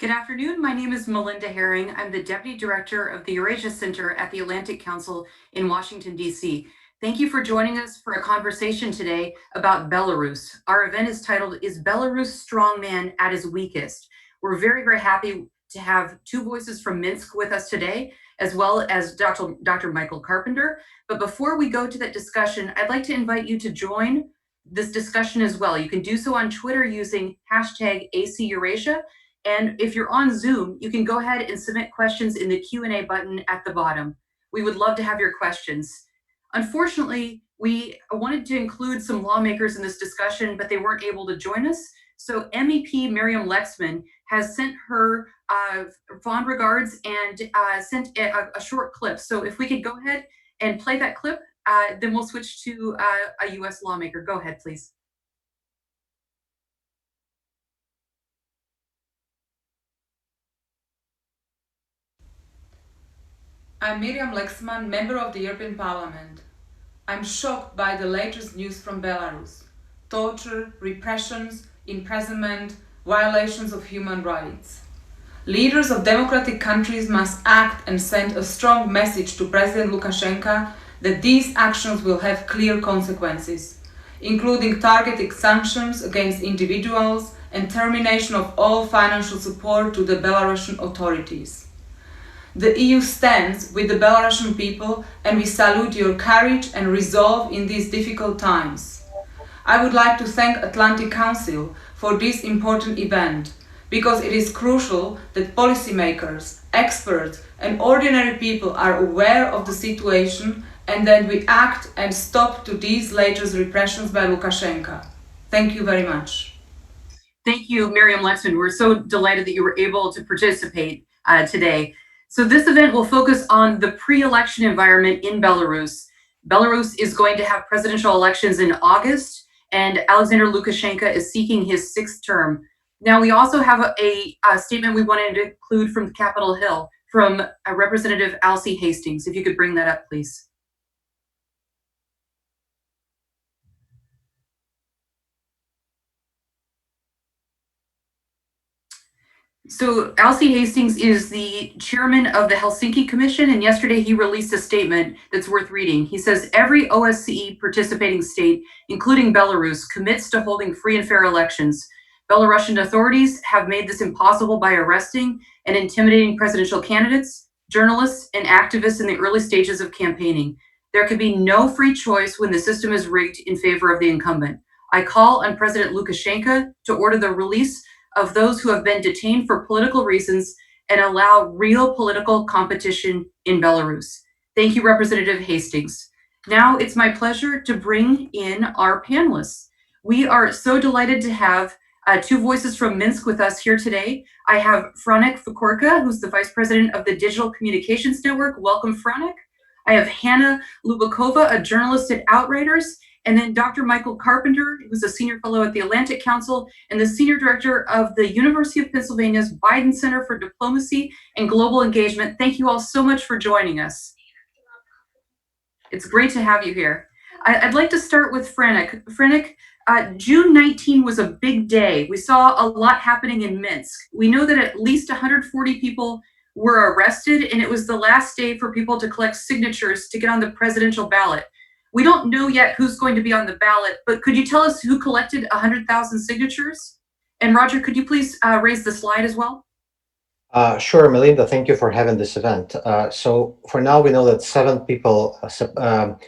Good afternoon. My name is Melinda Herring. I'm the Deputy Director of the Eurasia Center at the Atlantic Council in Washington, D.C. Thank you for joining us for a conversation today about Belarus. Our event is titled, Is Belarus Strongman at His Weakest? We're very, very happy to have two voices from Minsk with us today, as well as Dr. Michael Carpenter. But before we go to that discussion, I'd like to invite you to join this discussion as well. You can do so on Twitter using hashtag ACEurasia. And if you're on Zoom, you can go ahead and submit questions in the Q&A button at the bottom. We would love to have your questions. Unfortunately, we wanted to include some lawmakers in this discussion, but they weren't able to join us. So MEP Miriam Lexman has sent her fond regards and sent a short clip. So if we could go ahead and play that clip, then we'll switch to a US lawmaker. Go ahead, please. I'm Miriam Lexman, member of the European Parliament. I'm shocked by the latest news from Belarus. Torture, repressions, imprisonment, violations of human rights. Leaders of democratic countries must act and send a strong message to President Lukashenka that these actions will have clear consequences, including targeted sanctions against individuals and termination of all financial support to the Belarusian authorities. The EU stands with the Belarusian people, and we salute your courage and resolve in these difficult times. I would like to thank Atlantic Council for this important event, because it is crucial that policymakers, experts, and ordinary people are aware of the situation and that we act and stop to these latest repressions by Lukashenka. Thank you very much. Thank you, Miriam Lexman. We're so delighted that you were able to participate today. So this event will focus on the pre-election environment in Belarus. Belarus is going to have presidential elections in August, and Alyaksandr Lukashenka is seeking his sixth term. Now, we also have a statement we wanted to include from Capitol Hill from Representative Alcee Hastings. If you could bring that up, please. So Alcee Hastings is the chairman of the Helsinki Commission, and yesterday he released a statement that's worth reading. He says, every OSCE participating state, including Belarus, commits to holding free and fair elections. Belarusian authorities have made this impossible by arresting and intimidating presidential candidates, journalists, and activists in the early stages of campaigning. There can be no free choice when the system is rigged in favor of the incumbent. I call on President Lukashenka to order the release of those who have been detained for political reasons and allow real political competition in Belarus. Thank you, Representative Hastings. Now it's my pleasure to bring in our panelists. We are so delighted to have two voices from Minsk with us here today. I have Franek Fukorka, who's the Vice President of the Digital Communications Network. Welcome, Franek. I have Hannah Lubakova, a journalist at Outriders, and then Dr. Michael Carpenter, who's a senior fellow at the Atlantic Council and the senior director of the University of Pennsylvania's Biden Center for Diplomacy and Global Engagement. Thank you all so much for joining us. It's great to have you here. I'd like to start with Franek. Franek, June 19 was a big day. We saw a lot happening in Minsk. We know that at least 140 people were arrested, and it was the last day for people to collect signatures to get on the presidential ballot. We don't know yet who's going to be on the ballot, but could you tell us who collected 100,000 signatures? And Roger, could you please raise the slide as well? Sure, Melinda, thank you for having this event. So for now, we know that 7 people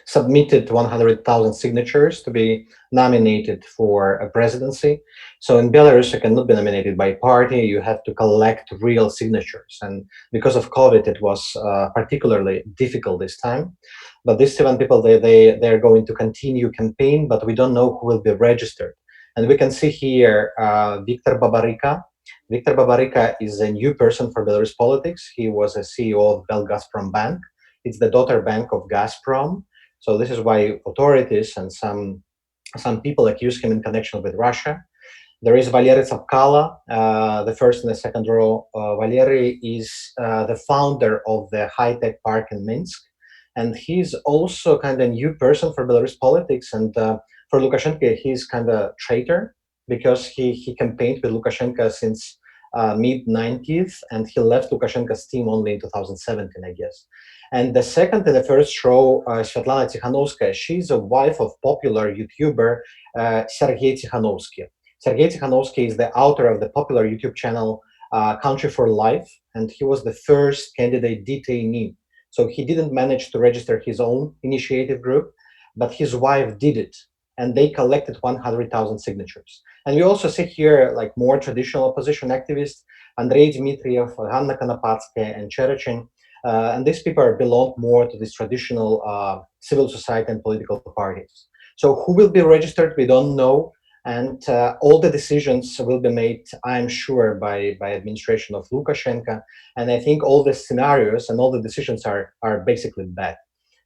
submitted 100,000 signatures to be nominated for a presidency. So in Belarus, you cannot be nominated by party. You have to collect real signatures. And because of COVID, it was particularly difficult this time. But these 7 people, they're going to continue campaign, but we don't know who will be registered. And we can see here Viktor Babaryka. Viktor Babaryka is a new person for Belarus politics. He was a CEO of Belgazprom Bank. It's the daughter bank of Gazprom. So this is why authorities and some people accuse him in connection with Russia. There is Valery Tsapkala, the first and the second row. Valery is the founder of the high-tech park in Minsk. And he's also kind of a new person for Belarus politics. And for Lukashenko, he's kind of a traitor, because he campaigned with Lukashenko since mid-90s, and he left Lukashenko's team only in 2017, I guess. And the second and the first row, Svetlana Tikhanovskaya, she's a wife of popular YouTuber Sergei Tikhanovsky. Sergei Tikhanovsky is the author of the popular YouTube channel Country for Life, and he was the first candidate detainee. So he didn't manage to register his own initiative group, but his wife did it, and they collected 100,000 signatures. And we also see here like more traditional opposition activists, Andrei Dmitriev, Hanna Konopatskaya, and Cherochin. And these people belong more to this traditional civil society and political parties. So who will be registered, we don't know. And all the decisions will be made, I'm sure, by administration of Lukashenko. And I think all the scenarios and all the decisions are basically bad,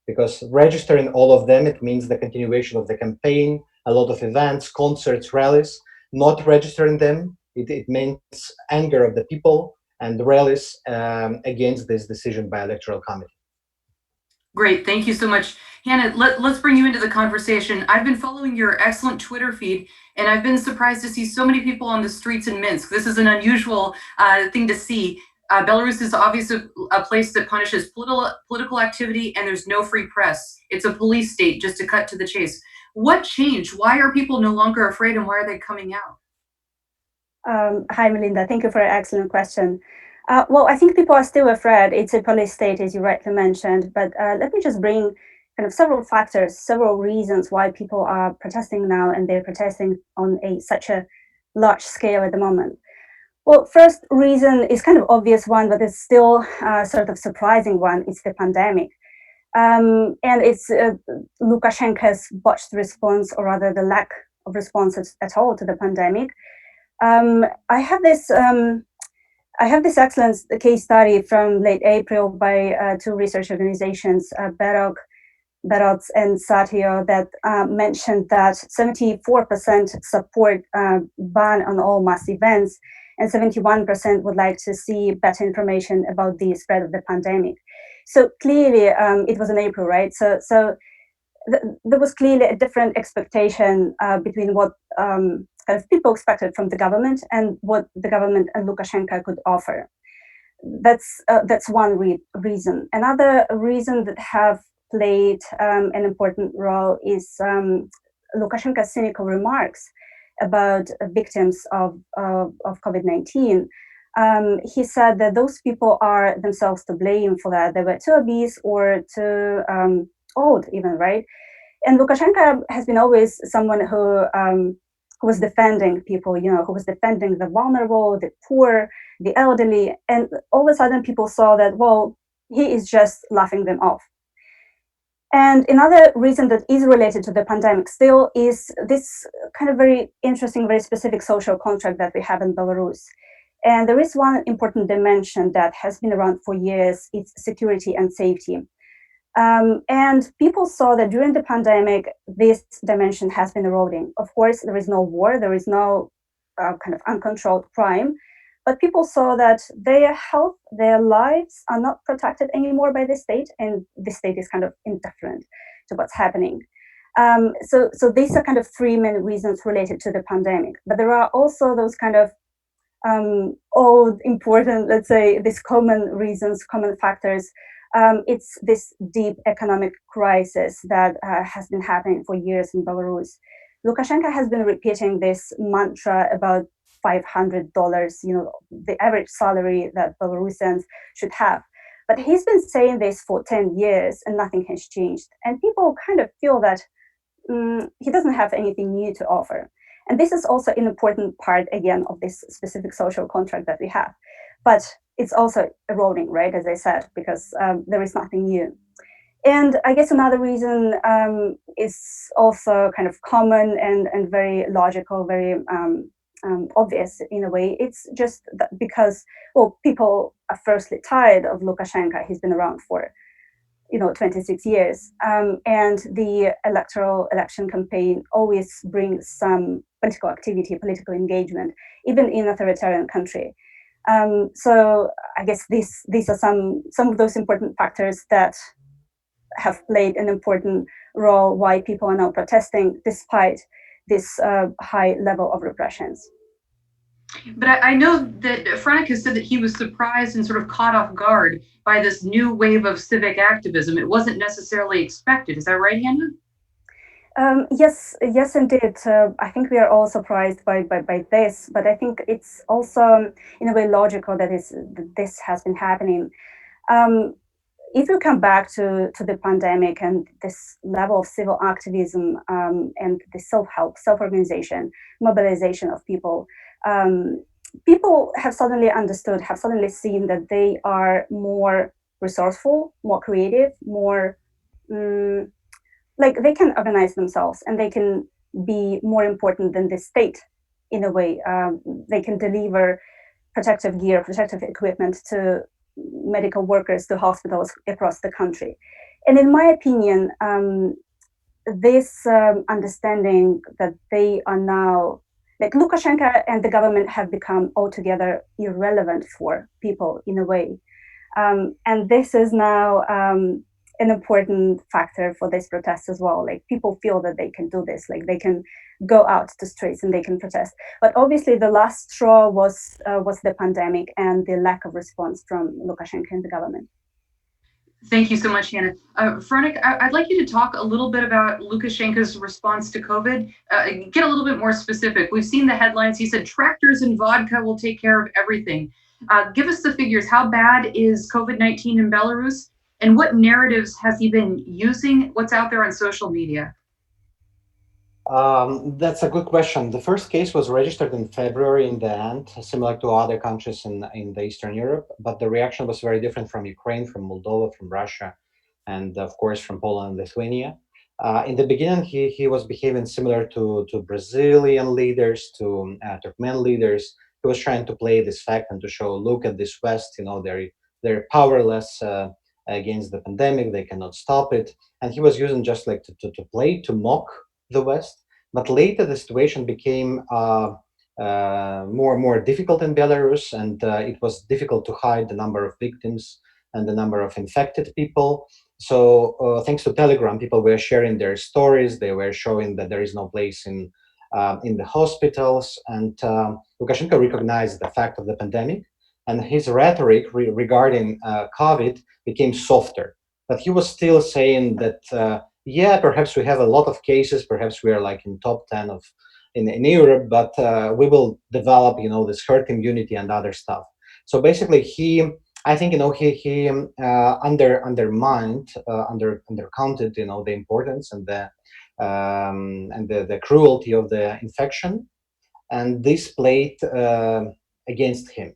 because registering all of them, it means the continuation of the campaign, a lot of events, concerts, rallies. Not registering them, it means anger of the people and rallies against this decision by electoral committee. Great, thank you so much. Hannah, let's bring you into the conversation. I've been following your excellent Twitter feed, and I've been surprised to see so many people on the streets in Minsk. This is an unusual thing to see. Belarus is obviously a place that punishes political activity, and there's no free press. It's a police state, just to cut to the chase. What changed? Why are people no longer afraid, and why are they coming out? Hi, Melinda. Thank you for an excellent question. Well, I think people are still afraid. It's a police state, as you rightly mentioned. But let me just bring kind of several factors, several reasons why people are protesting now, and they're protesting on such a large scale at the moment. Well, first reason is kind of obvious one, but it's still sort of surprising one. It's the pandemic. And it's Lukashenko's botched response, or rather the lack of responses at all to the pandemic. I have this excellent case study from late April by two research organizations, Belarus and Satio, that mentioned that 74% support ban on all mass events, and 71% would like to see better information about the spread of the pandemic. So clearly, it was in April, right? So there was clearly a different expectation between what kind of people expected from the government and what the government and Lukashenko could offer. That's one reason. Another reason that have played an important role is Lukashenko's cynical remarks about victims of COVID-19. He said that those people are themselves to blame for that. They were too obese or too old, even, right? And Lukashenko has been always someone who was defending people, who was defending the vulnerable, the poor, the elderly. And all of a sudden people saw that, well, he is just laughing them off. And another reason that is related to the pandemic still is this kind of very interesting, very specific social contract that we have in Belarus. And there is one important dimension that has been around for years. It's security and safety. And people saw that during the pandemic, this dimension has been eroding. Of course, there is no war, there is no kind of uncontrolled crime, but people saw that their health, their lives are not protected anymore by the state, and the state is kind of indifferent to what's happening. So these are kind of three main reasons related to the pandemic. But there are also those kind of old, important, let's say, these common reasons, common factors. It's this deep economic crisis that has been happening for years in Belarus. Lukashenko has been repeating this mantra about $500, the average salary that Belarusians should have. But he's been saying this for 10 years and nothing has changed. And people kind of feel that he doesn't have anything new to offer. And this is also an important part, again, of this specific social contract that we have. But it's also eroding, right, as I said, because there is nothing new. And I guess another reason is also kind of common and very logical, very obvious in a way. It's just that because, well, people are firstly tired of Lukashenko. He's been around for 26 years. And the election campaign always brings some political activity, political engagement, even in an authoritarian country. So I guess these are some of those important factors that have played an important role why people are now protesting despite this high level of repressions. But I know that Franek has said that he was surprised and sort of caught off guard by this new wave of civic activism. It wasn't necessarily expected. Is that right, Hannah? Yes, indeed. I think we are all surprised by this, but I think it's also in a way logical that this has been happening. Um, if you come back to the pandemic and this level of civil activism and the self-help, self-organization, mobilization of people, people have suddenly understood, have suddenly seen that they are more resourceful, more creative, more um, like they can organize themselves and they can be more important than the state in a way. They can deliver protective gear, protective equipment to medical workers, to hospitals across the country. And in my opinion, this understanding that they are now, like Lukashenko and the government have become altogether irrelevant for people in a way. And this is now an important factor for this protest as well. Like people feel that they can do this, like they can go out to streets and they can protest. But obviously, the last straw was the pandemic and the lack of response from Lukashenko and the government. Thank you so much, Hannah. Franek, I'd like you to talk a little bit about Lukashenko's response to COVID. Get a little bit more specific. We've seen the headlines. He said tractors and vodka will take care of everything. Give us the figures. How bad is COVID-19 in Belarus? And what narratives has he been using? What's out there on social media? That's a good question. The first case was registered in February in the end, similar to other countries in the Eastern Europe, but the reaction was very different from Ukraine, from Moldova, from Russia, and of course from Poland and Lithuania. In the beginning, he was behaving similar to Brazilian leaders, to Turkmen leaders. He was trying to play this fact and to show, look at this West, they're powerless against the pandemic, they cannot stop it. And he was using just like to play, to mock the West. But later, the situation became more and more difficult in Belarus, and it was difficult to hide the number of victims and the number of infected people. So, thanks to Telegram, people were sharing their stories. They were showing that there is no place in the hospitals, and Lukashenko recognized the fact of the pandemic, and his rhetoric regarding COVID became softer. But he was still saying that yeah, perhaps we have a lot of cases, perhaps we are like in top 10 of in Europe, but we will develop, this herd immunity and other stuff. So basically, I think, he undermined, undercounted, the importance and the cruelty of the infection, and this played against him.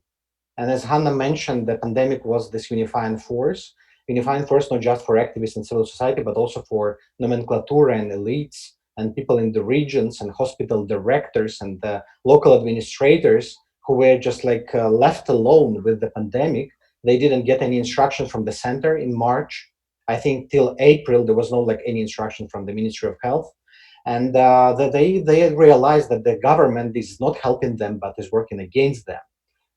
And as Hannah mentioned, the pandemic was this unifying force not just for activists and civil society, but also for nomenclatura and elites and people in the regions and hospital directors and the local administrators who were just like left alone with the pandemic. They didn't get any instructions from the center in March. I think till April, there was no like any instruction from the Ministry of Health. And they realized that the government is not helping them, but is working against them.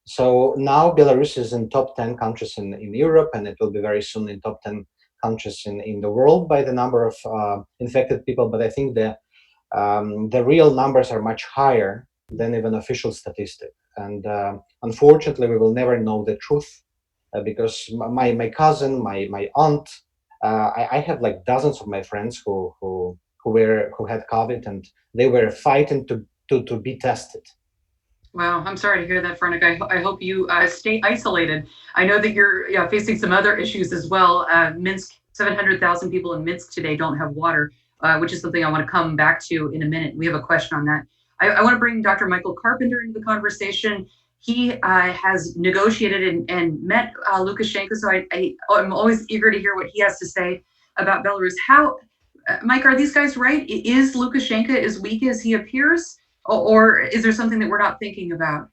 So now Belarus is in top 10 countries in Europe, and it will be very soon in top 10 countries in the world by the number of infected people. But I think the real numbers are much higher than even official statistic. And unfortunately, we will never know the truth because my cousin, my aunt, I have like dozens of my friends who had COVID, and they were fighting to be tested. Wow, I'm sorry to hear that, Franek. I hope you stay isolated. I know that you're facing some other issues as well. Minsk, 700,000 people in Minsk today don't have water, which is something I want to come back to in a minute. We have a question on that. I want to bring Dr. Michael Carpenter into the conversation. He has negotiated and met Lukashenko, so I'm always eager to hear what he has to say about Belarus. Mike, are these guys right? Is Lukashenko as weak as he appears? Or is there something that we're not thinking about?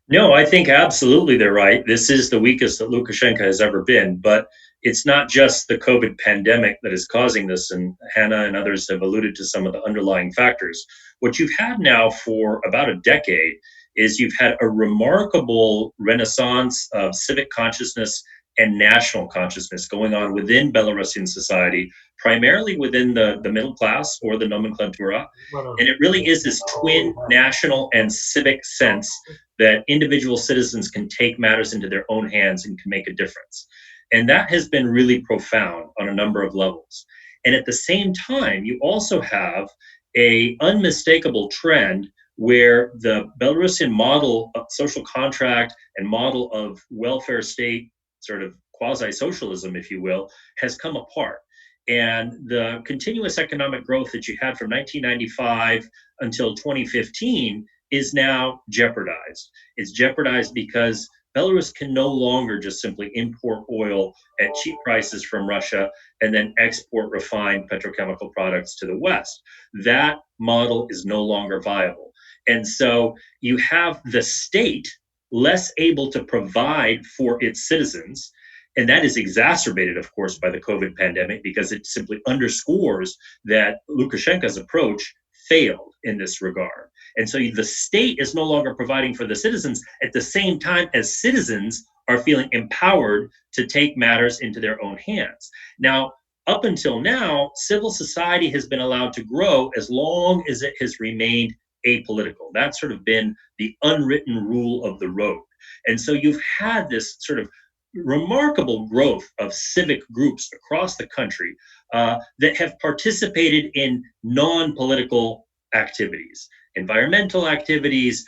No, I think absolutely they're right. This is the weakest that Lukashenko has ever been, but it's not just the COVID pandemic that is causing this, and Hannah and others have alluded to some of the underlying factors. What you've had now for about a decade is you've had a remarkable renaissance of civic consciousness and national consciousness going on within Belarusian society, primarily within the middle class or the nomenklatura. And it really is this twin national and civic sense that individual citizens can take matters into their own hands and can make a difference. And that has been really profound on a number of levels. And at the same time, you also have a unmistakable trend where the Belarusian model of social contract and model of welfare state, sort of quasi-socialism, if you will, has come apart. And the continuous economic growth that you had from 1995 until 2015 is now jeopardized. It's jeopardized because Belarus can no longer just simply import oil at cheap prices from Russia and then export refined petrochemical products to the West. That model is no longer viable. And so you have the state less able to provide for its citizens. And that is exacerbated, of course, by the COVID pandemic, because it simply underscores that Lukashenko's approach failed in this regard. And so the state is no longer providing for the citizens at the same time as citizens are feeling empowered to take matters into their own hands. Now, up until now, civil society has been allowed to grow as long as it has remained apolitical. That's sort of been the unwritten rule of the road. And so you've had this sort of remarkable growth of civic groups across the country that have participated in non-political activities, environmental activities,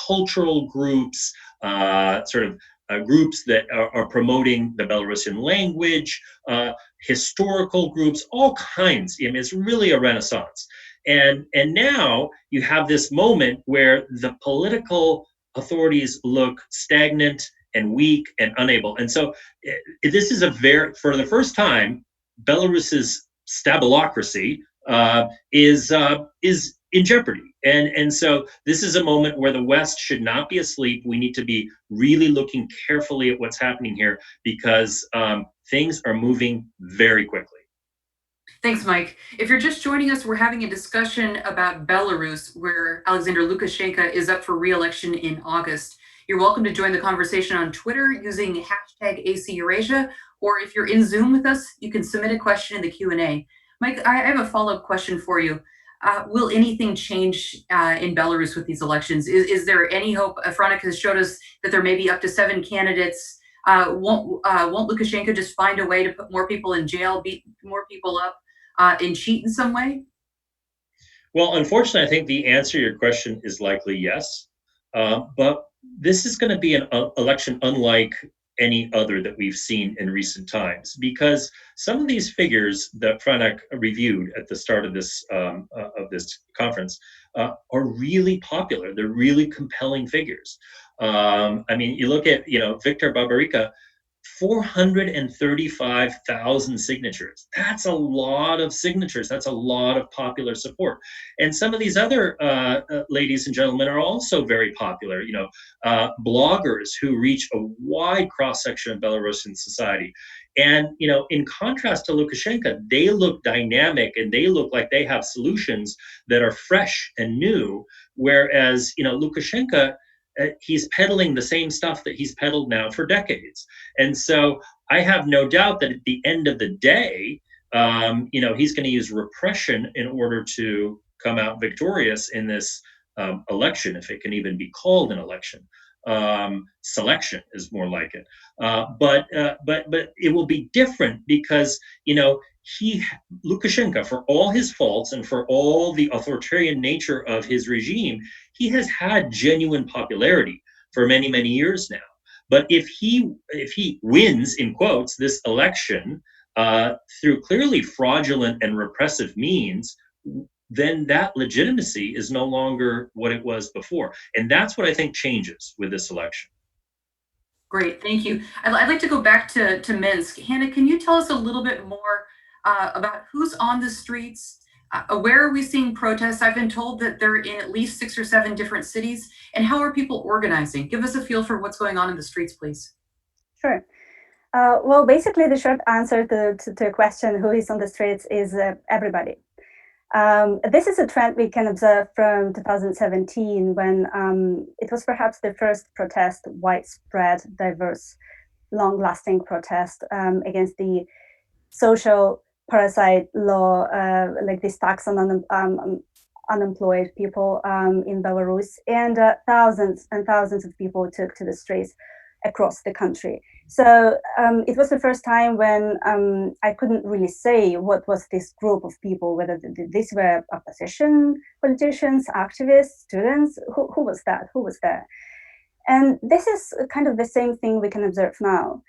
cultural groups, groups that are promoting the Belarusian language, historical groups, all kinds. I mean, it's really a renaissance. And now you have this moment where the political authorities look stagnant and weak and unable. And so this is for the first time, Belarus's stabilocracy is in jeopardy. And so this is a moment where the West should not be asleep. We need to be really looking carefully at what's happening here, because things are moving very quickly. Thanks, Mike. If you're just joining us, we're having a discussion about Belarus, where Alyaksandr Lukashenka is up for re-election in August. You're welcome to join the conversation on Twitter using hashtag #ACEurasia, or if you're in Zoom with us, you can submit a question in the Q&A. Mike, I have a follow-up question for you. Will anything change in Belarus with these elections? Is there any hope? Franek has showed us that there may be up to 7 candidates. Won't Lukashenko just find a way to put more people in jail, beat more people up, and cheat in some way? Well, unfortunately, I think the answer to your question is likely yes. But this is going to be an election unlike any other that we've seen in recent times, because some of these figures that Franek reviewed at the start of this conference are really popular. They're really compelling figures. I mean, you look at Viktor Babarika. 435,000 signatures. That's a lot of signatures. That's a lot of popular support. And some of these other ladies and gentlemen are also very popular. Bloggers who reach a wide cross-section of Belarusian society. And, in contrast to Lukashenko, they look dynamic and they look like they have solutions that are fresh and new. Whereas, Lukashenko, he's peddling the same stuff that he's peddled now for decades. And so I have no doubt that at the end of the day, he's going to use repression in order to come out victorious in this election, if it can even be called an election. Selection is more like it. But it will be different because, Lukashenko, for all his faults and for all the authoritarian nature of his regime, he has had genuine popularity for many, many years now. But if he wins, in quotes, this election through clearly fraudulent and repressive means, then that legitimacy is no longer what it was before. And that's what I think changes with this election. Great, thank you. I'd like to go back to Minsk. Hannah, can you tell us a little bit more about who's on the streets? Where are we seeing protests? I've been told that they're in at least 6 or 7 different cities. And how are people organizing? Give us a feel for what's going on in the streets, please. Sure. Well, basically, the short answer to the question, who is on the streets, is everybody. This is a trend we can observe from 2017, when it was perhaps the first protest, widespread, diverse, long-lasting protest against the social parasite law, like this tax on unemployed people in Belarus, and thousands and thousands of people took to the streets across the country. So it was the first time when I couldn't really say what was this group of people, whether these were opposition politicians, activists, students, who was that, who was there? And this is kind of the same thing we can observe now.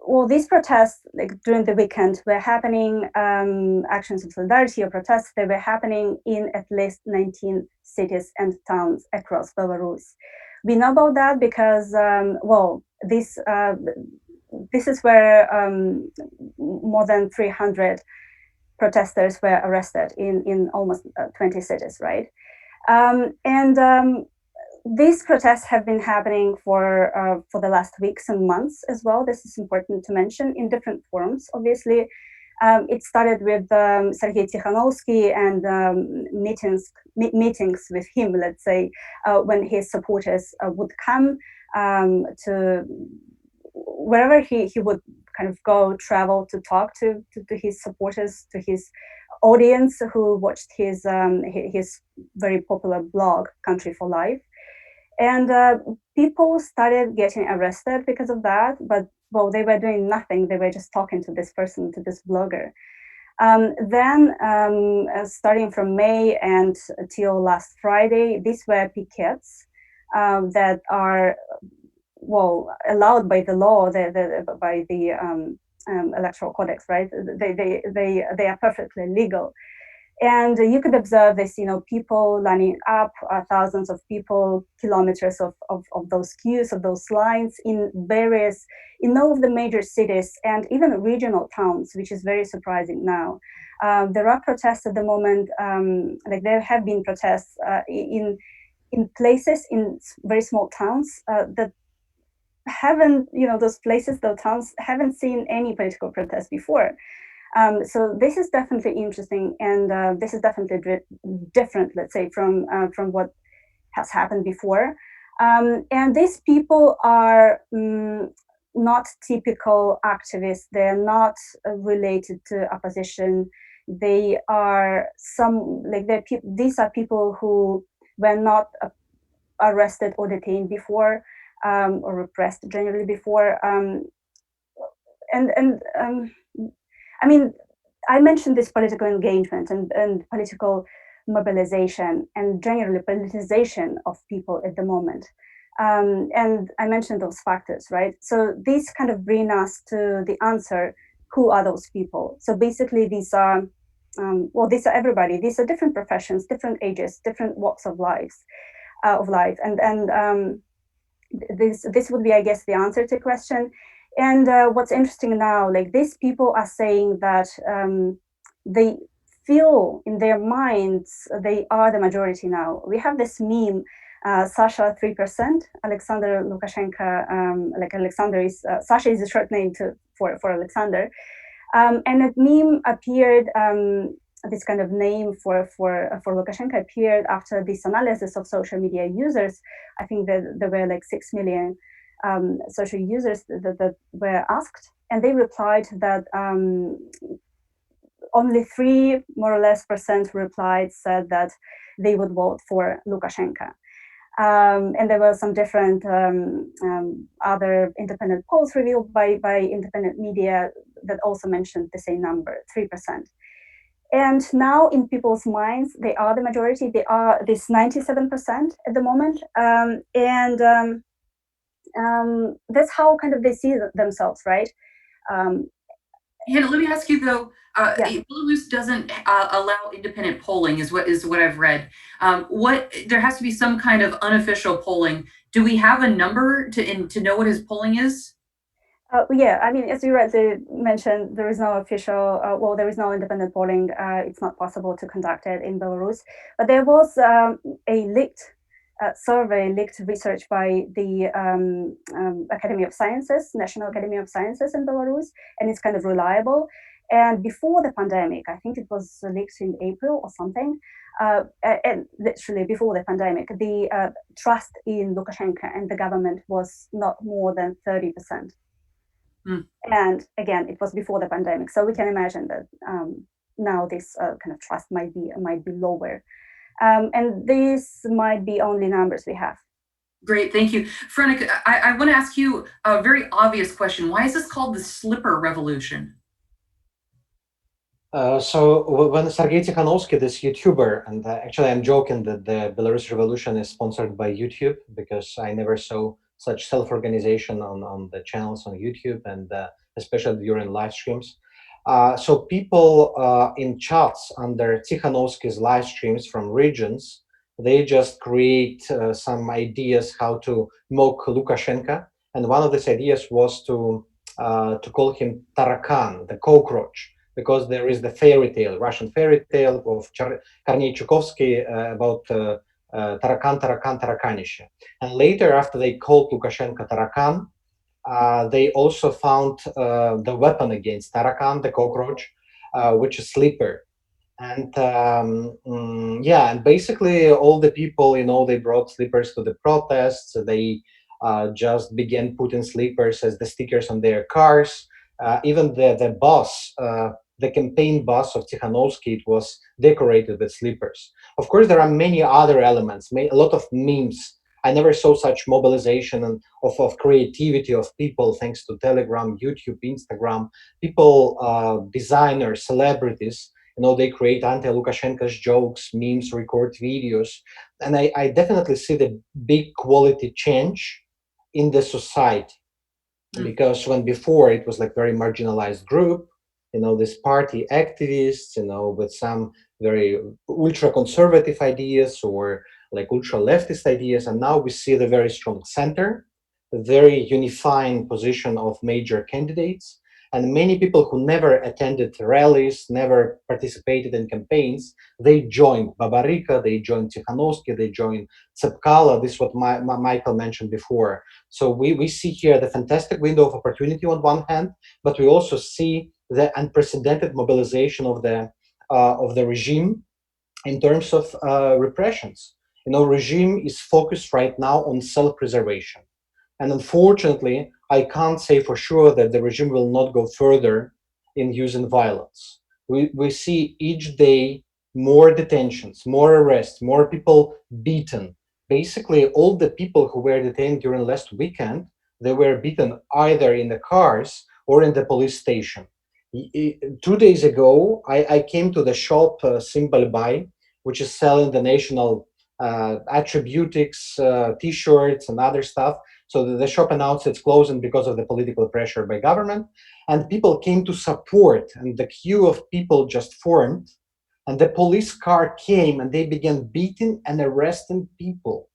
Well, these protests, like during the weekend, were happening, actions of solidarity or protests, they were happening in at least 19 cities and towns across Belarus. We know about that because, well, this is where more than 300 protesters were arrested in almost 20 cities, right? These protests have been happening for the last weeks and months as well. This is important to mention, in different forms. Obviously, it started with Sergei Tikhanovsky and meetings with him, let's say, when his supporters would come to wherever he would kind of go, travel to talk to his supporters, to his audience who watched his very popular blog, Country for Life. And people started getting arrested because of that, but well, they were doing nothing. They were just talking to this person, to this blogger. Then, starting from May and till last Friday, these were pickets that are, well, allowed by the law, by the electoral codex, right? They are perfectly legal. And you could observe this, people lining up, thousands of people, kilometers of those queues, of those lines in all of the major cities and even regional towns, which is very surprising now. There are protests at the moment, like there have been protests in places, in very small towns that haven't, those places, those towns haven't seen any political protest before. So this is definitely interesting, and this is definitely different, let's say, from what has happened before. And these people are not typical activists. They're not related to opposition. They are these are people who were not arrested or detained before, or repressed generally before. I mean, I mentioned this political engagement and political mobilization and generally politicization of people at the moment. And I mentioned those factors, right? So these kind of bring us to the answer, who are those people? So basically these are, these are everybody. These are different professions, different ages, different walks of life. And this would be, I guess, the answer to the question. And what's interesting now, like these people are saying that they feel in their minds they are the majority now. We have this meme, Sasha 3%, Alyaksandr Lukashenka, like Alexander is, Sasha is a short name for Alexander. And that meme appeared, this kind of name for Lukashenka appeared after this analysis of social media users. I think that there were like 6 million social users that were asked, and they replied that only 3% more or less replied, said that they would vote for Lukashenka. And there were some different other independent polls revealed by independent media that also mentioned the same number, 3%. And now in people's minds, they are the majority. They are this 97% at the moment. That's how kind of they see themselves, right? Hannah, let me ask you though, Belarus doesn't allow independent polling, is what I've read. There has to be some kind of unofficial polling. Do we have a number to know what his polling is? Yeah, I mean, as you rightly mentioned, there is no official, there is no independent polling. It's not possible to conduct it in Belarus. But there was a leaked survey, leaked research by the Academy of Sciences, National Academy of Sciences in Belarus, and it's kind of reliable. And before the pandemic, I think it was leaked in April or something, and literally before the pandemic, the trust in Lukashenko and the government was not more than 30%. And again, it was before the pandemic, so we can imagine that now this kind of trust might be lower, and these might be only numbers we have. Great, thank you. Frenik, I want to ask you a very obvious question. Why is this called the slipper revolution? So when Sergei Tikhanovsky, this YouTuber, and actually I'm joking that the Belarus revolution is sponsored by YouTube, because I never saw such self-organization on the channels on YouTube, and especially during live streams. So people in chats under Tikhanovsky's live streams from regions, they just create some ideas how to mock Lukashenko. And one of these ideas was to call him Tarakan, the cockroach, because there is the fairy tale, Russian fairy tale of Kornei Chukovsky about Tarakan, Tarakan, Tarakaniще. And later, after they called Lukashenko Tarakan, they also found the weapon against Tarakan, the cockroach, which is sleeper. And yeah, and basically all the people, they brought sleepers to the protests. They just began putting sleepers as the stickers on their cars. Even the bus, the campaign bus of Tikhanovsky, it was decorated with sleepers. Of course, there are many other elements, a lot of memes. I never saw such mobilization of creativity of people, thanks to Telegram, YouTube, Instagram. People, designers, celebrities, they create anti-Lukashenko's jokes, memes, record videos. And I definitely see the big quality change in the society. Because when before it was like very marginalized group, this party activists, with some very ultra conservative ideas or like ultra leftist ideas, and now we see the very strong center, a very unifying position of major candidates, and many people who never attended rallies, never participated in campaigns, they joined Babarika, they joined Tikhanovsky, they joined Tsepkalo. This is what Michael mentioned before. So we see here the fantastic window of opportunity on one hand, but we also see the unprecedented mobilization of the regime in terms of repressions. Regime is focused right now on self-preservation. And unfortunately, I can't say for sure that the regime will not go further in using violence. We see each day more detentions, more arrests, more people beaten. Basically, all the people who were detained during last weekend, they were beaten either in the cars or in the police station. 2 days ago, I came to the shop Symbol Buy, which is selling the national attributics, T-shirts and other stuff. So the shop announced it's closing because of the political pressure by government, and people came to support, and the queue of people just formed, and the police car came and they began beating and arresting people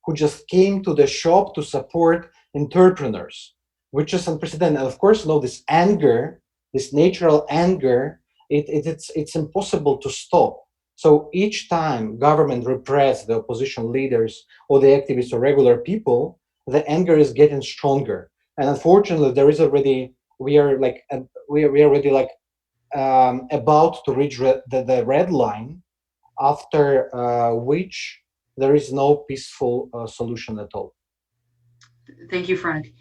who just came to the shop to support entrepreneurs, which is unprecedented. And of course, this anger, this natural anger, it's impossible to stop. So each time government repress the opposition leaders or the activists or regular people, the anger is getting stronger. And unfortunately, we are already like about to reach the red line, after which there is no peaceful solution at all. Thank you, Frank.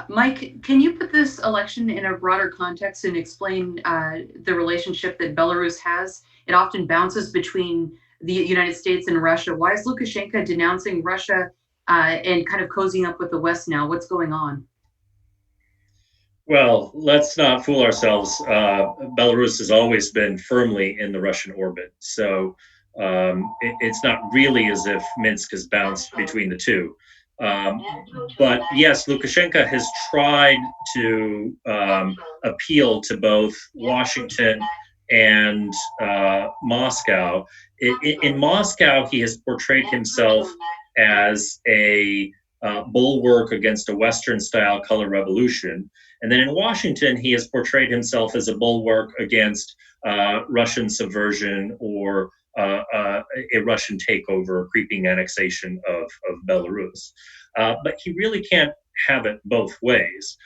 Mike, can you put this election in a broader context and explain the relationship that Belarus has? It often bounces between the United States and Russia. Why is Lukashenko denouncing Russia and kind of cozying up with the West now? What's going on? Well, let's not fool ourselves. Belarus has always been firmly in the Russian orbit. So it's not really as if Minsk has bounced between the two. But yes, Lukashenko has tried to appeal to both Washington and Moscow. In Moscow, he has portrayed himself as a bulwark against a Western-style color revolution. And then in Washington, he has portrayed himself as a bulwark against Russian subversion or a Russian takeover, creeping annexation of Belarus. But he really can't have it both ways.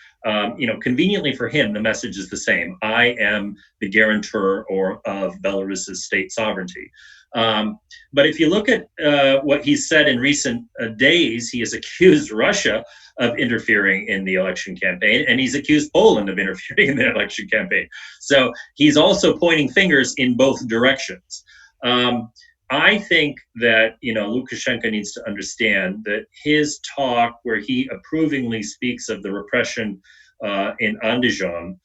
Conveniently for him, the message is the same. I am the guarantor of Belarus's state sovereignty. But if you look at what he's said in recent days, he has accused Russia of interfering in the election campaign, and he's accused Poland of interfering in the election campaign. So he's also pointing fingers in both directions. I think that Lukashenko needs to understand that his talk, where he approvingly speaks of the repression in Andijan,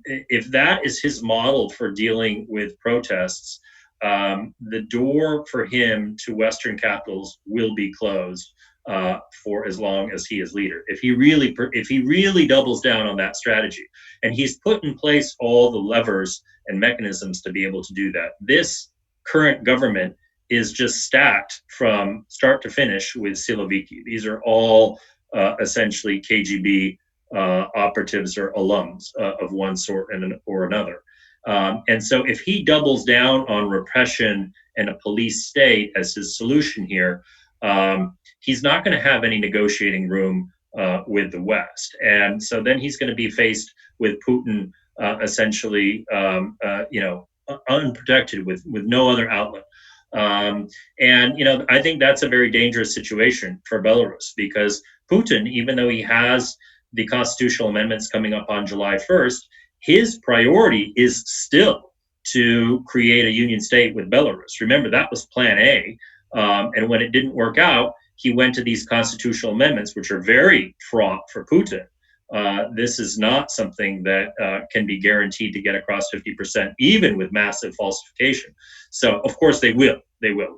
if that is his model for dealing with protests, the door for him to Western capitals will be closed for as long as he is leader. If he really doubles down on that strategy, and he's put in place all the levers and mechanisms to be able to do that, this current government is just stacked from start to finish with Siloviki. These are all essentially KGB operatives or alums of one sort or another. And so if he doubles down on repression and a police state as his solution here, he's not going to have any negotiating room with the West. And so then he's going to be faced with Putin essentially, unprotected with no other outlet. I think that's a very dangerous situation for Belarus, because Putin, even though he has the constitutional amendments coming up on July 1st, his priority is still to create a union state with Belarus. Remember, that was plan A. And when it didn't work out, he went to these constitutional amendments, which are very fraught for Putin. This is not something that can be guaranteed to get across 50%, even with massive falsification. So, of course, they will. They will.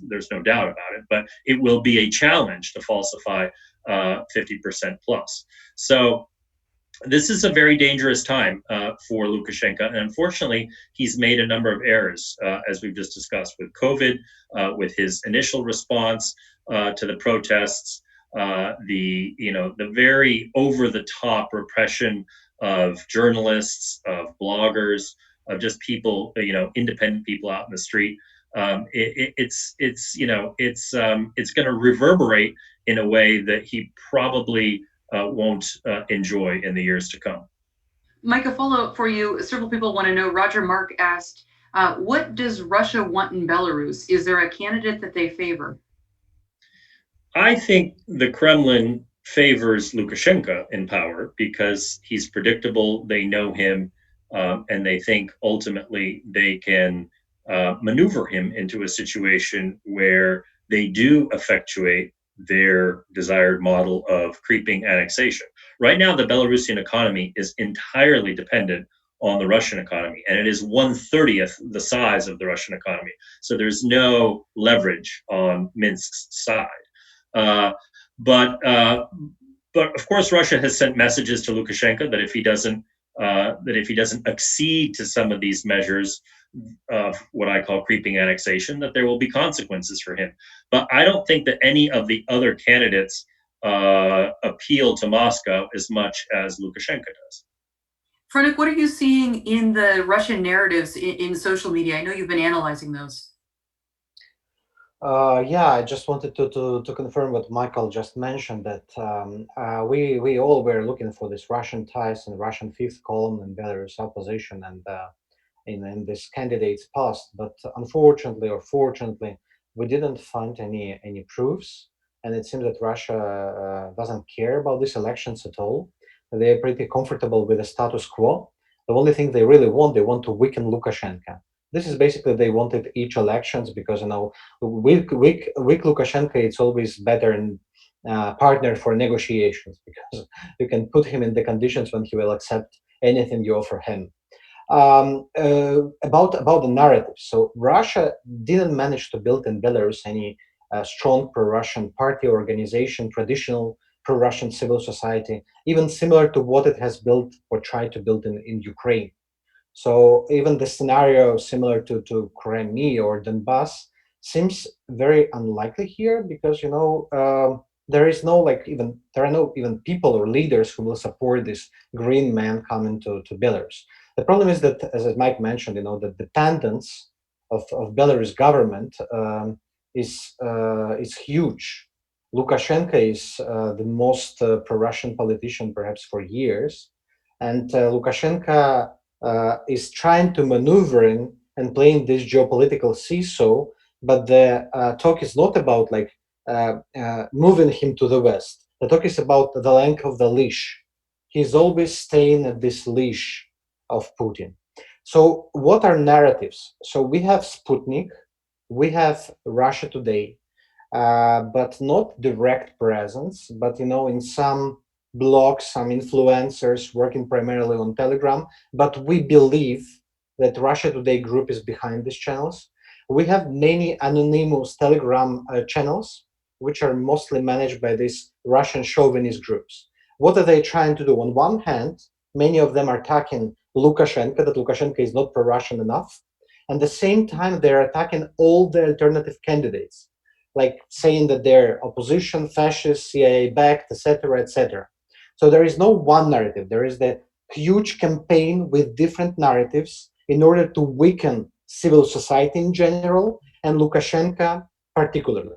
There's no doubt about it. But it will be a challenge to falsify 50% plus. So this is a very dangerous time for Lukashenko. And unfortunately, he's made a number of errors, as we've just discussed, with COVID, with his initial response to the protests, the very over-the-top repression of journalists, of bloggers, of just people, independent people out in the street. It's going to reverberate in a way that he probably won't enjoy in the years to come. Mike, a follow-up for you. Several people want to know. Roger Mark asked, what does Russia want in Belarus? Is there a candidate that they favor? I think the Kremlin favors Lukashenko in power because he's predictable, they know him, and they think ultimately they can maneuver him into a situation where they do effectuate their desired model of creeping annexation. Right now, the Belarusian economy is entirely dependent on the Russian economy, and it is 1/30th the size of the Russian economy. So there's no leverage on Minsk's side. But of course, Russia has sent messages to Lukashenko that if he doesn't accede to some of these measures of what I call creeping annexation, that there will be consequences for him. But I don't think that any of the other candidates appeal to Moscow as much as Lukashenko does. Frenik, what are you seeing in the Russian narratives in social media? I know you've been analyzing those. I just wanted to confirm what Michael just mentioned, that we all were looking for this Russian ties and Russian fifth column in Belarus opposition and in this candidate's past, but unfortunately or fortunately, we didn't find any proofs, and it seems that Russia doesn't care about these elections at all. They're pretty comfortable with the status quo. The only thing they really want, they want to weaken Lukashenko. This is basically, they wanted each elections because, weak Lukashenko, it's always better and partner for negotiations, because you can put him in the conditions when he will accept anything you offer him. About the narrative. So Russia didn't manage to build in Belarus any strong pro-Russian party organization, traditional pro-Russian civil society, even similar to what it has built or tried to build in Ukraine. So even the scenario similar to Crimea or Donbass seems very unlikely here, because there are no even people or leaders who will support this green man coming to Belarus. The problem is that, as Mike mentioned, the dependence of Belarus government is huge Lukashenko is the most pro-Russian politician perhaps for years, and Lukashenko is trying to maneuver in and playing this geopolitical seesaw, but the talk is not about like moving him to the west. The talk is about the length of the leash. He's always staying at this leash of Putin. So what are narratives? So we have Sputnik, we have Russia Today, but not direct presence, but in some blogs, some influencers working primarily on Telegram. But we believe that Russia Today group is behind these channels. We have many anonymous Telegram channels, which are mostly managed by these Russian chauvinist groups. What are they trying to do? On one hand, many of them are attacking Lukashenko, that Lukashenko is not pro-Russian enough. And at the same time, they're attacking all the alternative candidates, like saying that they're opposition, fascist, CIA-backed, etc., etc. So there is no one narrative. There is the huge campaign with different narratives in order to weaken civil society in general and Lukashenko particularly.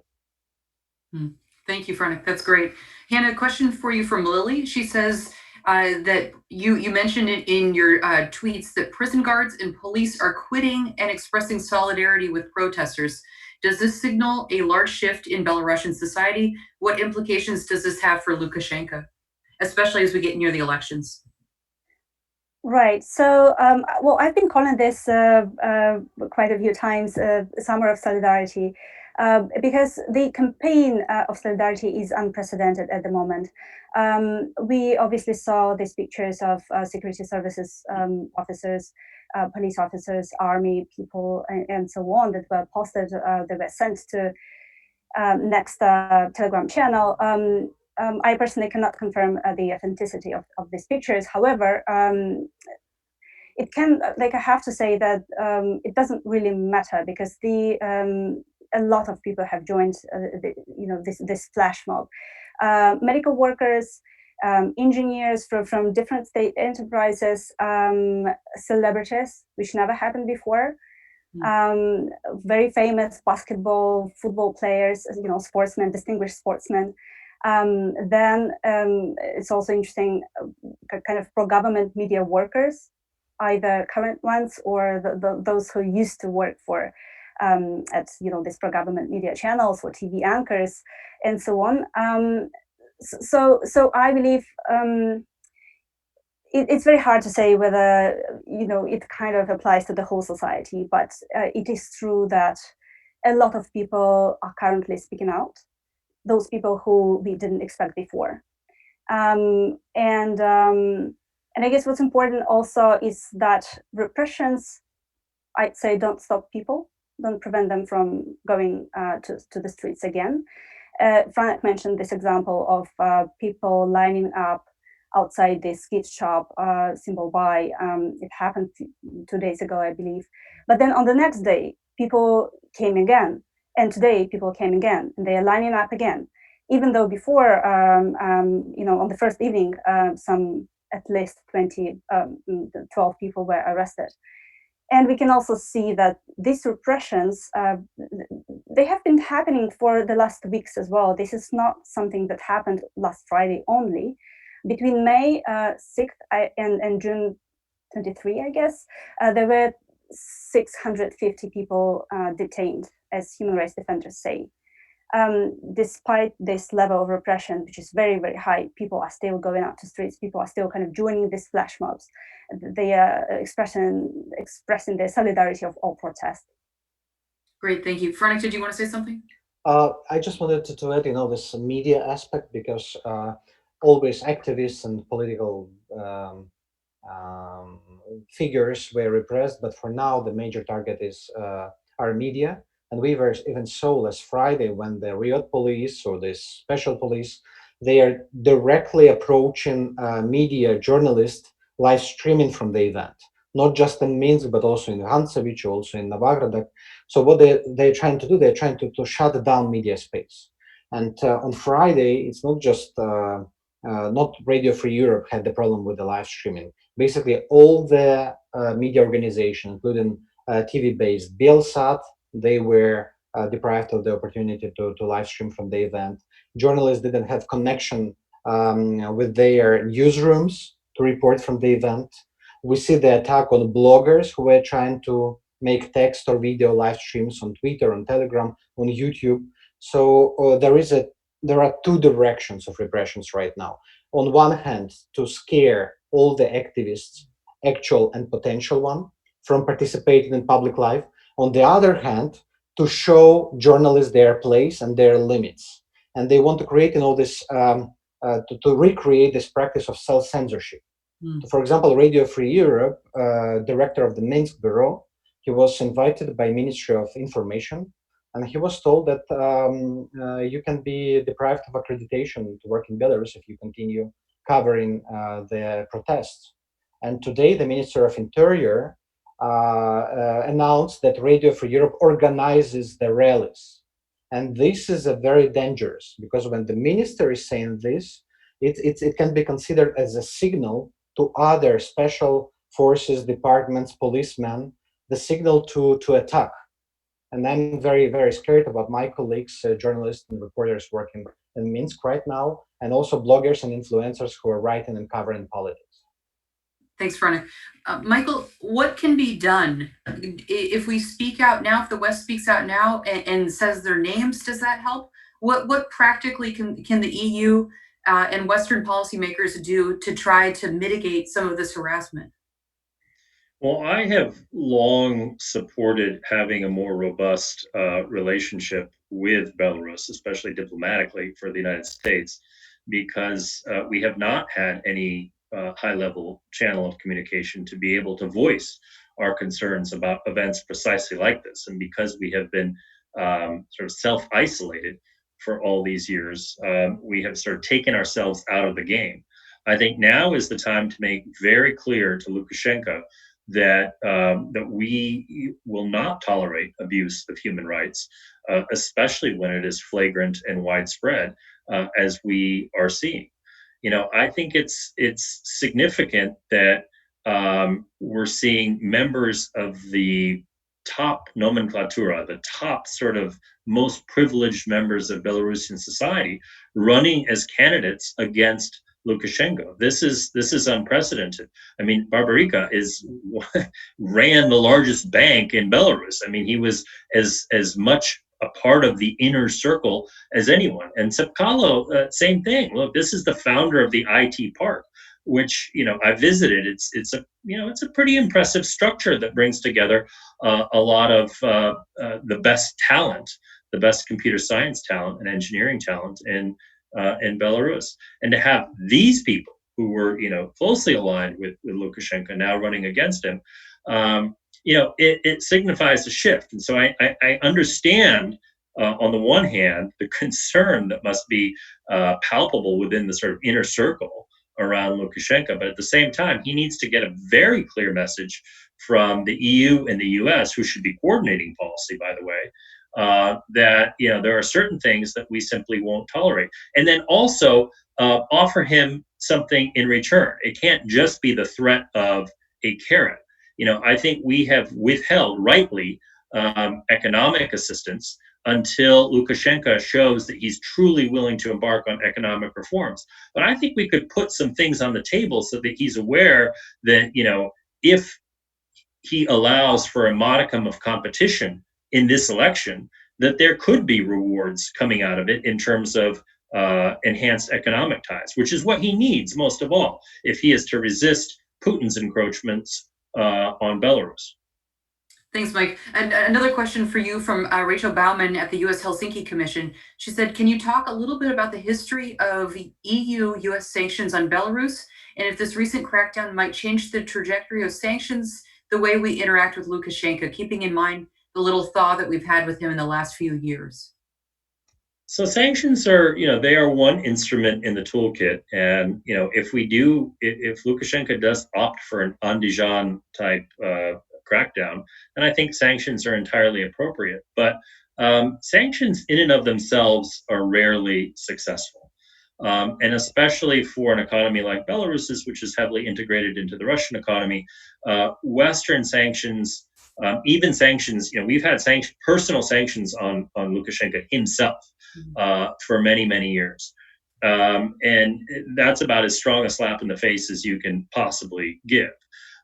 Thank you, Frenik. That's great. Hannah, a question for you from Lily. She says that you mentioned it in your tweets that prison guards and police are quitting and expressing solidarity with protesters. Does this signal a large shift in Belarusian society? What implications does this have for Lukashenko, especially as we get near the elections? Right. So, well, I've been calling this quite a few times Summer of Solidarity, because the campaign of solidarity is unprecedented at the moment. We obviously saw these pictures of security services officers, police officers, army people, and so on that were posted, that were sent to next Telegram channel. I personally cannot confirm the authenticity of these pictures. However, it can, like, I have to say that it doesn't really matter because a lot of people have joined, this flash mob. Medical workers, engineers from different state enterprises, celebrities, which never happened before. Very famous basketball, football players, sportsmen, distinguished sportsmen. Then it's also interesting, kind of pro-government media workers, either current ones or those who used to work for at these pro-government media channels or TV anchors and so on. So I believe it's very hard to say whether it kind of applies to the whole society, but it is true that a lot of people are currently speaking out. Those people who we didn't expect before, and I guess what's important also is that repressions, I'd say, don't stop people, don't prevent them from going to the streets again. Franek mentioned this example of people lining up outside this gift shop, Symbol Buy. It happened 2 days ago, I believe. But then on the next day, people came again. And today, people came again. And they are lining up again. Even though before, on the first evening, some at least 12 people were arrested. And we can also see that these repressions, they have been happening for the last weeks as well. This is not something that happened last Friday only. Between May 6th and June 23, I guess, there were 650 people detained, as human rights defenders say. Despite this level of repression, which is very, very high, people are still going out to streets. People are still kind of joining these flash mobs. They are expressing their solidarity of all protest. Great, thank you. Frenik, did you want to say something? I just wanted to add, this media aspect, because always activists and political figures were repressed, but for now the major target is our media. And we were even saw last Friday when the Riot police or the special police, they are directly approaching media journalists live streaming from the event, not just in Minsk, but also in Hantsevich, also in Novograd. So what they're trying to do, they're trying to shut down media space. And on Friday, it's not just not Radio Free Europe had the problem with the live streaming. Basically, all the media organizations, including TV-based Belsat, they were deprived of the opportunity to live stream from the event. Journalists didn't have connection with their newsrooms to report from the event. We see the attack on bloggers who were trying to make text or video live streams on Twitter, on Telegram, on YouTube. So there are two directions of repressions right now. On one hand, to scare all the activists, actual and potential one, from participating in public life. On the other hand, to show journalists their place and their limits. And they want to create to recreate this practice of self-censorship. For example, Radio Free Europe, director of the Minsk bureau, he was invited by Ministry of Information, and he was told that you can be deprived of accreditation to work in Belarus if you continue covering the protests. And today, the Minister of Interior announced that Radio Free Europe organizes the rallies. And this is a very dangerous, because when the minister is saying this, it can be considered as a signal to other special forces, departments, policemen, the signal to attack. And I'm very, very scared about my colleagues, journalists and reporters working in Minsk right now, and also bloggers and influencers who are writing and covering politics. Thanks, Veronica. Michael, what can be done if we speak out now, if the West speaks out now and says their names, does that help? What practically can the EU and Western policymakers do to try to mitigate some of this harassment? Well, I have long supported having a more robust relationship with Belarus, especially diplomatically for the United States, because we have not had any high-level channel of communication to be able to voice our concerns about events precisely like this. And because we have been sort of self-isolated for all these years, we have sort of taken ourselves out of the game. I think now is the time to make very clear to Lukashenko that we will not tolerate abuse of human rights, especially when it is flagrant and widespread, as we are seeing. I think it's significant that we're seeing members of the top nomenclatura, the top sort of most privileged members of Belarusian society, running as candidates against Lukashenko. This is unprecedented. I mean, Barbarica ran the largest bank in Belarus. I mean, he was as much a part of the inner circle as anyone. And Tsepkalo, same thing. Look, this is the founder of the IT Park, which I visited. It's a pretty impressive structure that brings together a lot of the best talent, the best computer science talent and engineering talent in Belarus. And to have these people who were closely aligned with Lukashenko now running against him, it signifies a shift. And so I understand on the one hand the concern that must be palpable within the sort of inner circle around Lukashenko, but at the same time he needs to get a very clear message from the EU and the US, who should be coordinating policy, by the way, that there are certain things that we simply won't tolerate, and then also offer him something in return. It can't just be the threat of a carrot. I think we have withheld rightly economic assistance until Lukashenko shows that he's truly willing to embark on economic reforms. But I think we could put some things on the table so that he's aware that if he allows for a modicum of competition in this election, that there could be rewards coming out of it in terms of enhanced economic ties, which is what he needs most of all if he is to resist Putin's encroachments on Belarus. Thanks, Mike. And another question for you from Rachel Bauman at the U.S. Helsinki Commission. She said, can you talk a little bit about the history of EU-U.S. sanctions on Belarus, and if this recent crackdown might change the trajectory of sanctions, the way we interact with Lukashenko, keeping in mind the little thaw that we've had with him in the last few years? So sanctions are, they are one instrument in the toolkit. And, if Lukashenko does opt for an Andijan type crackdown, then I think sanctions are entirely appropriate. But sanctions in and of themselves are rarely successful. And especially for an economy like Belarus's, which is heavily integrated into the Russian economy, Western sanctions Even sanctions, we've had personal sanctions on Lukashenko himself for many, many years. And that's about as strong a slap in the face as you can possibly give.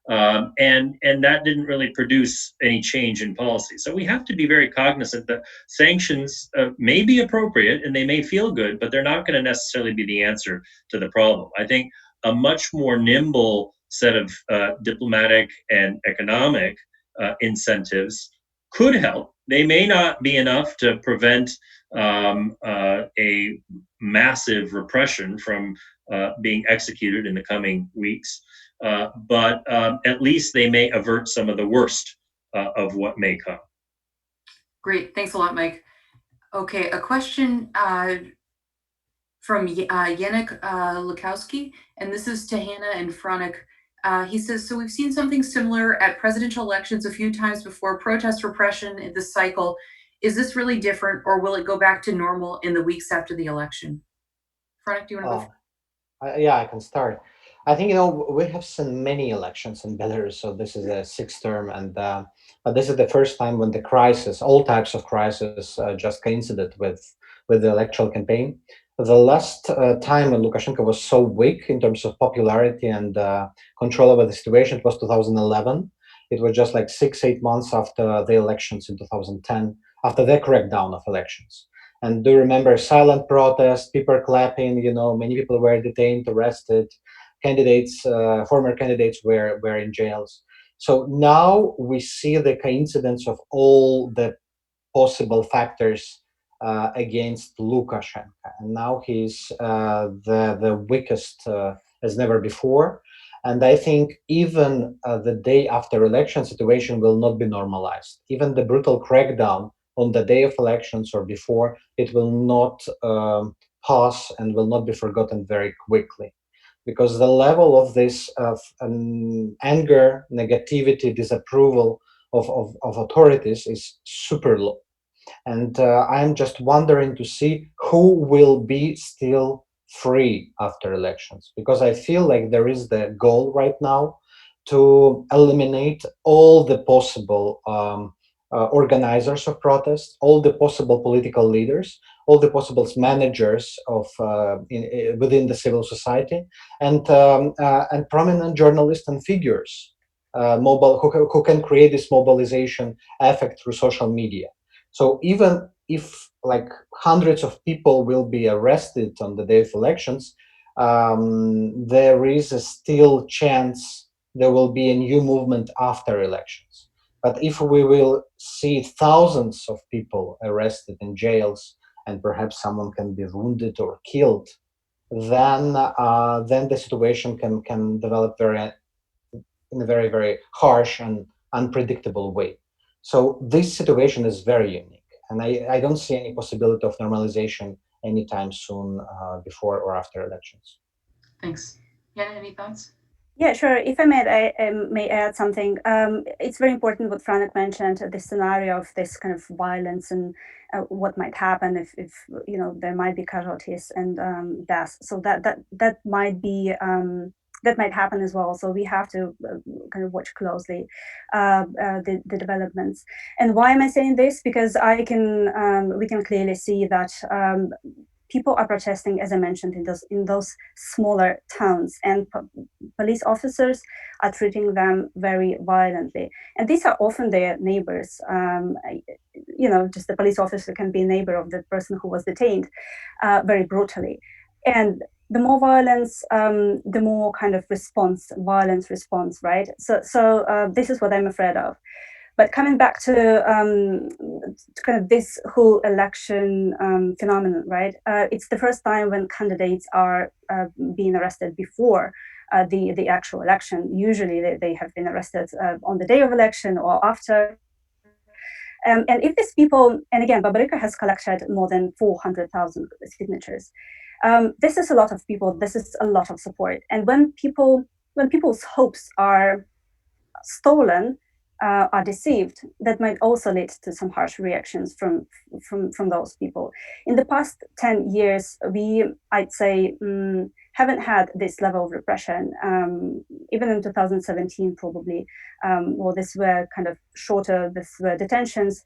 And that didn't really produce any change in policy. So we have to be very cognizant that sanctions may be appropriate and they may feel good, but they're not going to necessarily be the answer to the problem. I think a much more nimble set of diplomatic and economic incentives could help. They may not be enough to prevent a massive repression from being executed in the coming weeks. But at least they may avert some of the worst of what may come. Great. Thanks a lot, Mike. Okay, a question from Yannick Lukowski, and this is to Hannah and Franek. He says, so we've seen something similar at presidential elections a few times before, protest repression in this cycle. Is this really different, or will it go back to normal in the weeks after the election? Franek, do you want to go? Yeah, I can start. I think, we have seen many elections in Belarus, so this is a sixth term, and but this is the first time when the crisis, all types of crisis, just coincided with the electoral campaign. The last time when Lukashenko was so weak in terms of popularity and control over the situation, it was 2011. It was just like 6-8 months after the elections in 2010, after the crackdown of elections. And do you remember silent protests, people clapping, many people were detained, arrested, candidates, former candidates were in jails. So now we see the coincidence of all the possible factors against Lukashenko. And now he's the weakest as never before. And I think even the day after election situation will not be normalized. Even the brutal crackdown on the day of elections or before, it will not pass and will not be forgotten very quickly. Because the level of this anger, negativity, disapproval of authorities is super low. And I'm just wondering to see who will be still free after elections, because I feel like there is the goal right now to eliminate all the possible organizers of protests, all the possible political leaders, all the possible managers of within the civil society, and prominent journalists and figures who can create this mobilization effect through social media. So even if like hundreds of people will be arrested on the day of elections, there is a still chance there will be a new movement after elections. But if we will see thousands of people arrested in jails and perhaps someone can be wounded or killed, then the situation can develop in a very, very harsh and unpredictable way. So this situation is very unique, and I don't see any possibility of normalization anytime soon before or after elections. Thanks. Yana, any thoughts? Yeah, sure. If I may add something. It's very important what Franek mentioned, the scenario of this kind of violence and what might happen if there might be casualties and deaths. So that might be that might happen as well. So we have to kind of watch closely the developments. And why am I saying this? Because we can clearly see that people are protesting, as I mentioned, in those smaller towns, and police officers are treating them very violently. And these are often their neighbors. Just the police officer can be a neighbor of the person who was detained very brutally. And the more violence, the more kind of violence response, right? So this is what I'm afraid of. But coming back to kind of this whole election phenomenon, right? It's the first time when candidates are being arrested before the actual election. Usually they have been arrested on the day of election or after. And if these people, and again, Babarika has collected more than 400,000 signatures. This is a lot of people. This is a lot of support. And when people's hopes are stolen, are deceived, that might also lead to some harsh reactions from those people. In the past 10 years, we, I'd say, haven't had this level of repression. Even in 2017, probably, well, these were kind of shorter, these were detentions.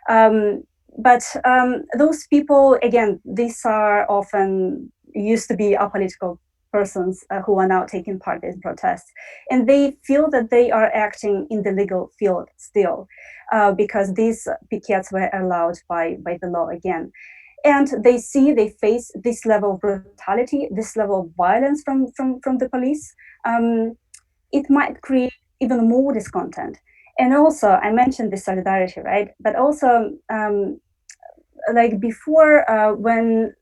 But those people, again, these are often used to be apolitical persons who are now taking part in protests. And they feel that they are acting in the legal field still, because these pickets were allowed by the law again. And they face this level of brutality, this level of violence from the police. It might create even more discontent. And also, I mentioned the solidarity, right? But also, like before, when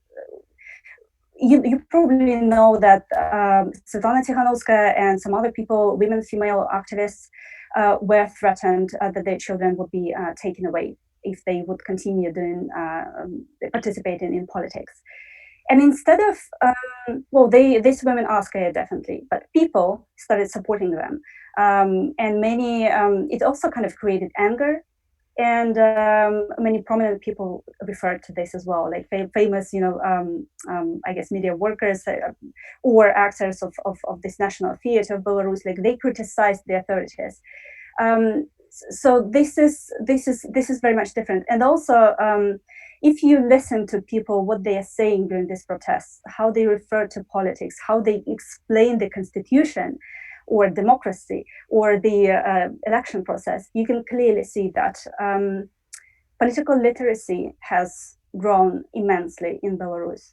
you probably know that Svetlana Tikhanovskaya and some other people, women, female activists, were threatened that their children would be taken away if they would continue participating in politics. And instead of, well, these women are scared, definitely, but people started supporting them. And many, it also kind of created anger. And many prominent people referred to this as well, like famous, I guess, media workers or actors of this national theater of Belarus, like they criticized the authorities. So this is very much different. And also, if you listen to people, what they are saying during these protests, how they refer to politics, how they explain the constitution, or democracy, or the election process, you can clearly see that political literacy has grown immensely in Belarus.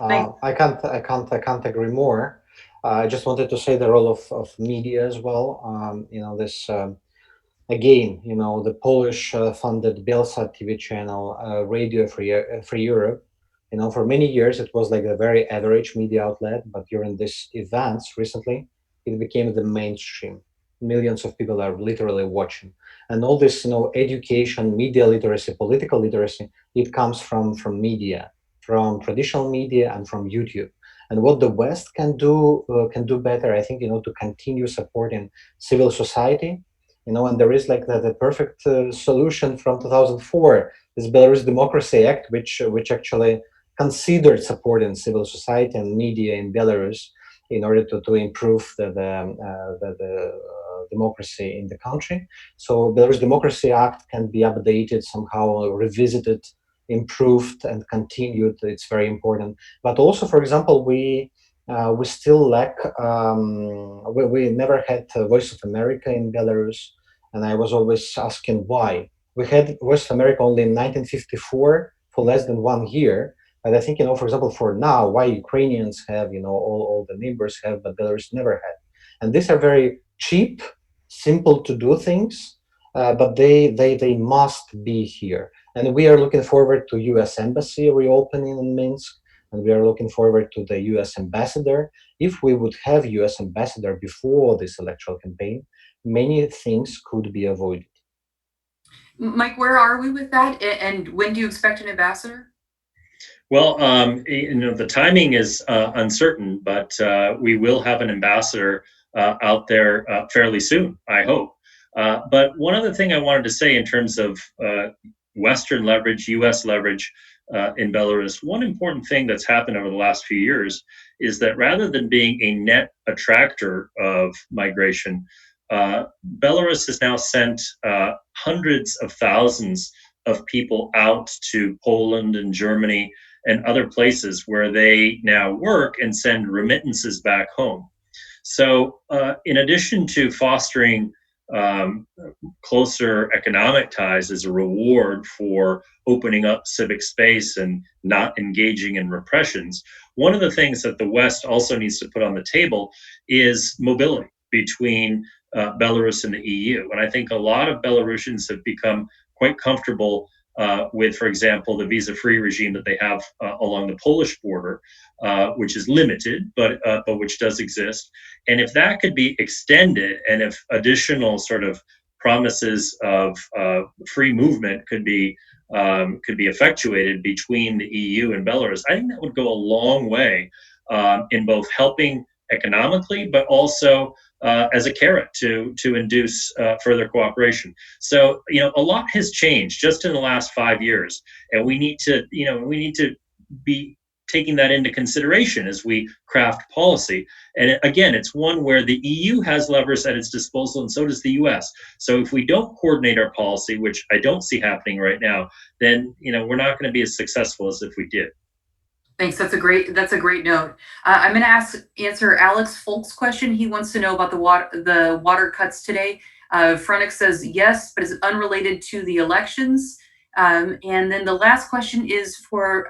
I can't agree more. I just wanted to say the role of media as well. Again, the Polish funded Belsat TV channel, Radio Free Europe. For many years it was like a very average media outlet, but during these events recently, it became the mainstream. Millions of people are literally watching, and all this, education, media literacy, political literacy, it comes from media, from traditional media, and from YouTube. And what the West can do better, I think, to continue supporting civil society, and there is like the perfect solution from 2004, this Belarus Democracy Act, which actually considered supporting civil society and media in Belarus in order to improve the democracy in the country. So Belarus Democracy Act can be updated, somehow revisited, improved, and continued. It's very important. But also, for example, we still lack. We never had Voice of America in Belarus, and I was always asking why. We had Voice of America only in 1954 for less than 1 year. And I think, for example, for now, why Ukrainians have, all the neighbors have, but Belarus never had. And these are very cheap, simple to do things, but they must be here. And we are looking forward to U.S. Embassy reopening in Minsk, and we are looking forward to the U.S. ambassador. If we would have U.S. ambassador before this electoral campaign, many things could be avoided. Mike, where are we with that? And when do you expect an ambassador? Well, the timing is uncertain, but we will have an ambassador out there fairly soon, I hope. But one other thing I wanted to say in terms of Western leverage, U.S. leverage in Belarus, one important thing that's happened over the last few years is that rather than being a net attractor of migration, Belarus has now sent hundreds of thousands of people out to Poland and Germany and other places where they now work and send remittances back home. So in addition to fostering closer economic ties as a reward for opening up civic space and not engaging in repressions, one of the things that the West also needs to put on the table is mobility between Belarus and the EU. And I think a lot of Belarusians have become quite comfortable with, for example, the visa-free regime that they have along the Polish border, which is limited, but which does exist. And if that could be extended, and if additional sort of promises of free movement could be effectuated between the EU and Belarus, I think that would go a long way in both helping economically, but also as a carrot to induce further cooperation. So a lot has changed just in the last 5 years, and we need to be taking that into consideration as we craft policy. And again, it's one where the EU has levers at its disposal, and so does the US. So if we don't coordinate our policy, which I don't see happening right now, then we're not going to be as successful as if we did. Thanks. That's a great note. I'm going to answer Alex Folk's question. He wants to know about the water cuts today. Frunick says yes, but it's unrelated to the elections. And then the last question is for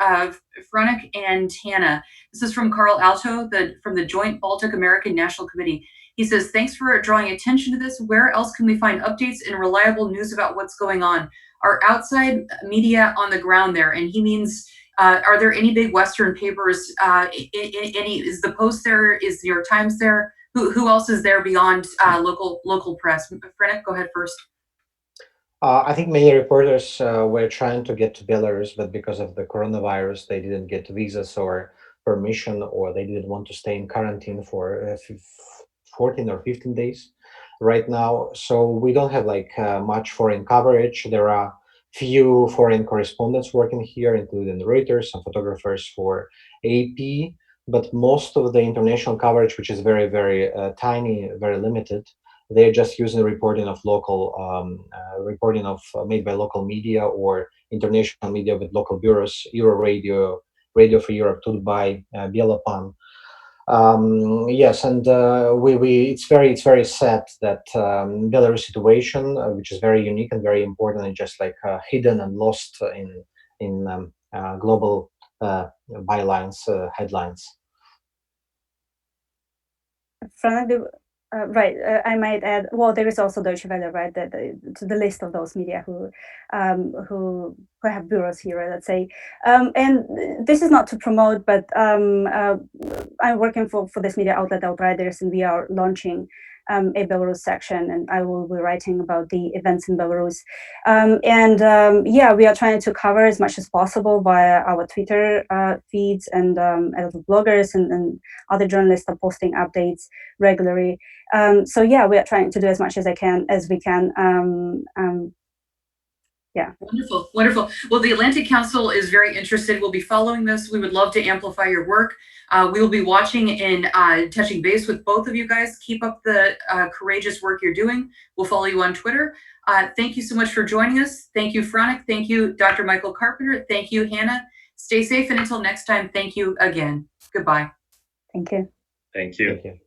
Frunick and Hannah. This is from Carl Alto, from the Joint Baltic American National Committee. He says, thanks for drawing attention to this. Where else can we find updates and reliable news about what's going on? Are outside media on the ground there? And he means, are there any big Western papers? Is the Post there? Is the New York Times there? Who else is there beyond local press? Frenick, go ahead first. I think many reporters were trying to get to Belarus, but because of the coronavirus, they didn't get visas or permission, or they didn't want to stay in quarantine for 14 or 15 days right now. So we don't have much foreign coverage. There are few foreign correspondents working here, including Reuters, some photographers for AP, but most of the international coverage, which is very, very tiny, very limited, they're just using reporting of local, made by local media or international media with local bureaus, Euradio, Radio for Europe, Tudbay, Bielopan. Yes, and it's very sad that Belarus situation, which is very unique and very important, and just hidden and lost in global bylines, headlines. Right. I might add. Well, there is also Deutsche Welle, right? To the list of those media who have bureaus here, let's say. And this is not to promote, but I'm working for this media outlet, Outriders, and we are launching a Belarus section, and I will be writing about the events in Belarus. Yeah, we are trying to cover as much as possible via our Twitter feeds, and bloggers and other journalists are posting updates regularly. So yeah, we are trying to do as much as we can. Yeah. Wonderful, wonderful. Well, the Atlantic Council is very interested. We'll be following this. We would love to amplify your work. We will be watching and touching base with both of you guys. Keep up the courageous work you're doing. We'll follow you on Twitter. Thank you so much for joining us. Thank you, Fronick. Thank you, Dr. Michael Carpenter. Thank you, Hannah. Stay safe, and until next time, thank you again. Goodbye. Thank you. Thank you. Thank you.